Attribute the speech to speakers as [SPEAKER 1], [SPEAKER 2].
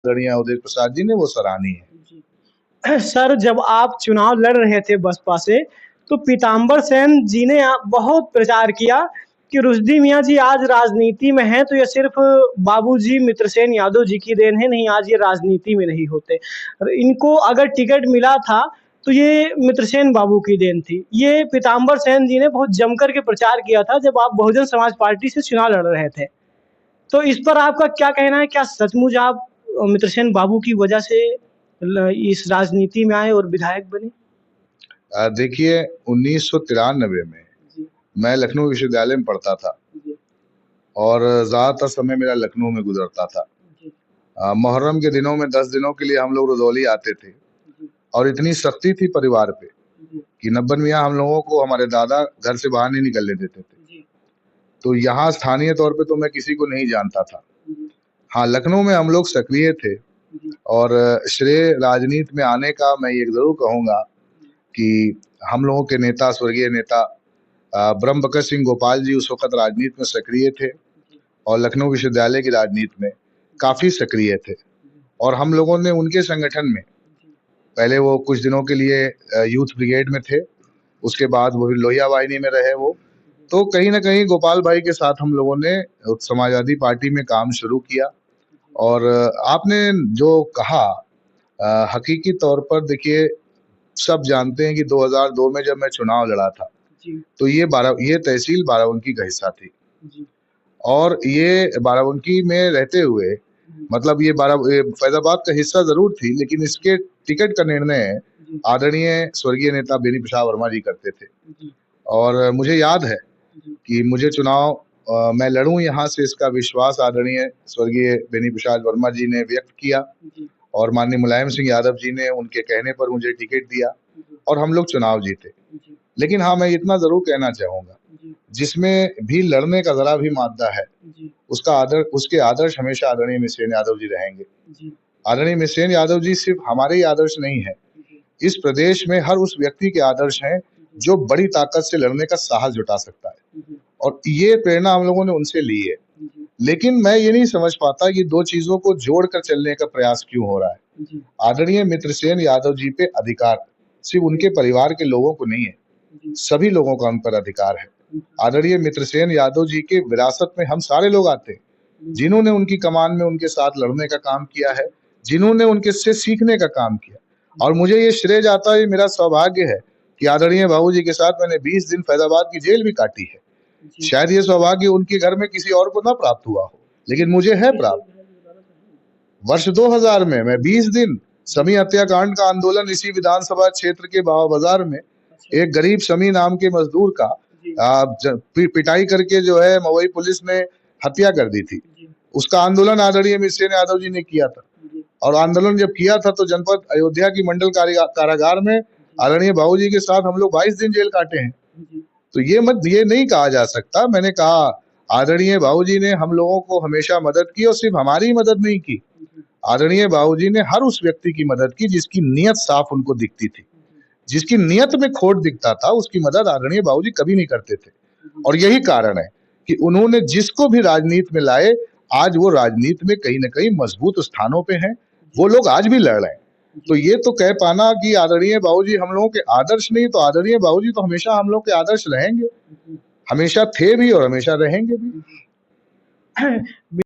[SPEAKER 1] आदरणीय उदय प्रसाद जी ने, वो सराहनीय है।
[SPEAKER 2] जी। सर, जब आप चुनाव लड़ रहे थे बसपा से, तो पीताम्बर सेन जी ने बहुत प्रचार किया कि रुश्दी मियाँ जी आज राजनीति में हैं, तो ये सिर्फ़ बाबूजी मित्रसेन यादव जी की देन है, नहीं आज ये राजनीति में नहीं होते। इनको अगर टिकट मिला था, तो ये मित्रसेन बाबू की देन थी। ये पीताम्बर सेन जी ने बहुत जमकर के प्रचार किया था, जब आप बहुजन समाज पार्टी से चुनाव लड़ रहे थे। तो इस पर आपका क्या कहना है? क्या सचमुच आप मित्रसेन बाबू की वजह से इस राजनीति में आए और विधायक बने?
[SPEAKER 1] देखिए 1993 में
[SPEAKER 2] जी।
[SPEAKER 1] मैं लखनऊ विश्वविद्यालय में पढ़ता था
[SPEAKER 2] जी।
[SPEAKER 1] और ज़्यादातर समय मेरा लखनऊ में गुज़रता था।
[SPEAKER 2] जी।
[SPEAKER 1] मुहर्रम के दिनों में 10 दिनों के लिए हम लोग रुदौली आते थे
[SPEAKER 2] जी।
[SPEAKER 1] और इतनी सख्ती थी परिवार पे
[SPEAKER 2] जी।
[SPEAKER 1] कि नब्बन मियाँ हम लोगों को हमारे दादा घर से बाहर नहीं निकलने देते थे।
[SPEAKER 2] जी।
[SPEAKER 1] तो यहाँ स्थानीय तौर पे तो मैं किसी को नहीं जानता था।
[SPEAKER 2] जी।
[SPEAKER 1] हाँ, लखनऊ में हम लोग सक्रिय थे
[SPEAKER 2] जी।
[SPEAKER 1] और श्रेय राजनीति में आने का मैं ये ज़रूर कहूँगा कि हम लोगों के नेता, स्वर्गीय नेता ब्रह्म बकत सिंह गोपाल जी उस वक़्त राजनीति में सक्रिय थे और लखनऊ विश्वविद्यालय की राजनीति में काफ़ी सक्रिय थे और हम लोगों ने उनके संगठन में पहले वो कुछ दिनों के लिए यूथ ब्रिगेड में थे, उसके बाद वो लोहिया वाहिनी में रहे वो। तो कहीं न कहीं गोपाल भाई के साथ हम लोगों ने समाजवादी पार्टी में काम शुरू किया और आपने जो कहा हकीकी तौर पर देखिए सब जानते हैं कि 2002 में जब मैं चुनाव लड़ा था,
[SPEAKER 2] जी।
[SPEAKER 1] तो ये तहसील बाराबंकी का हिस्सा थी
[SPEAKER 2] जी।
[SPEAKER 1] और ये बाराबंकी में रहते हुए मतलब ये फैज़ाबाद का हिस्सा ज़रूर थी, लेकिन इसके टिकट का निर्णय
[SPEAKER 2] जी।
[SPEAKER 1] आदरणीय स्वर्गीय नेता बेनी प्रसाद वर्मा जी करते थे
[SPEAKER 2] जी।
[SPEAKER 1] और मुझे याद है
[SPEAKER 2] जी।
[SPEAKER 1] कि मुझे चुनाव मैं लड़ूँ यहाँ से इसका विश्वास आदरणीय स्वर्गीय बेनी प्रसाद वर्मा जी ने व्यक्त किया
[SPEAKER 2] जी।
[SPEAKER 1] और माननीय मुलायम सिंह यादव जी ने उनके कहने पर मुझे टिकट दिया और हम लोग चुनाव जीते।
[SPEAKER 2] जी।
[SPEAKER 1] लेकिन हाँ, मैं इतना ज़रूर कहना चाहूँगा,
[SPEAKER 2] जी।
[SPEAKER 1] जिसमें भी लड़ने का ज़रा भी मादा है,
[SPEAKER 2] जी।
[SPEAKER 1] उसके आदर्श हमेशा आदरणीय मित्रसेन यादव जी रहेंगे।
[SPEAKER 2] जी।
[SPEAKER 1] आदरणीय मित्रसेन यादव जी सिर्फ़ हमारे ही आदर्श नहीं हैं,
[SPEAKER 2] जी।
[SPEAKER 1] इस प्रदेश में हर उस व्यक्ति के आदर्श हैं, जो बड़ी ताकत से लड़ने का साहस जुटा सकता है
[SPEAKER 2] जी।
[SPEAKER 1] और ये प्रेरणा हम लोगों ने उनसे ली है।
[SPEAKER 2] जी।
[SPEAKER 1] लेकिन मैं ये नहीं समझ पाता ये 2 चीज़ों को जोड़कर चलने का प्रयास क्यों हो रहा है?
[SPEAKER 2] जी।
[SPEAKER 1] आदरणीय मित्रसेन यादव जी पे अधिकार सिर्फ़ उनके परिवार के लोगों को नहीं है,
[SPEAKER 2] जी।
[SPEAKER 1] सभी लोगों का उन पर अधिकार है। आदरणीय मित्रसेन यादव जी के विरासत में हम सारे लोग आते हैं, जिन्होंने उनकी कमान में उनके साथ लड़ने का काम किया है, जिन्होंने उनके से सीखने का काम किया और मुझे ये श्रेय जाता है, ये मेरा सौभाग्य है कि आदरणीय बाबूजी के साथ मैंने 20 दिन फैज़ाबाद की जेल भी काटी है। शायद ये सौभाग्य उनके घर में किसी और को ना प्राप्त हुआ हो, लेकिन मुझे है प्राप्त। वर्ष 2000 में मैं 20 दिन समी हत्याकांड का आंदोलन इसी विधानसभा क्षेत्र के बावा बाजार में एक गरीब समी नाम के मजदूर का पिटाई करके जो है मवई पुलिस ने हत्या कर दी थी। उसका आंदोलन आदरणीय मित्रसेन यादव जी ने किया था और आंदोलन जब किया था तो जनपद अयोध्या की मंडल कारागार में आदरणीय बाबूजी के साथ हम लोग 22 दिन जेल काटे हैं। तो ये नहीं कहा जा सकता। मैंने कहा आदरणीय बाबूजी ने हम लोगों को हमेशा मदद की और सिर्फ हमारी मदद नहीं की, आदरणीय बाबूजी ने हर उस व्यक्ति की मदद की जिसकी नीयत साफ उनको दिखती थी। जिसकी नीयत में खोट दिखता था, उसकी मदद आदरणीय बाबूजी कभी नहीं करते थे और यही कारण है कि उन्होंने जिसको भी राजनीति में लाए, आज वो राजनीति में कहीं न कहीं मजबूत स्थानों पे हैं, वो लोग आज भी लड़ रहे हैं। तो ये तो कह पाना कि आदरणीय बाबूजी हम लोगों के आदर्श नहीं, तो आदरणीय बाबूजी तो हमेशा हम लोग के आदर्श रहेंगे, हमेशा थे भी और हमेशा रहेंगे भी।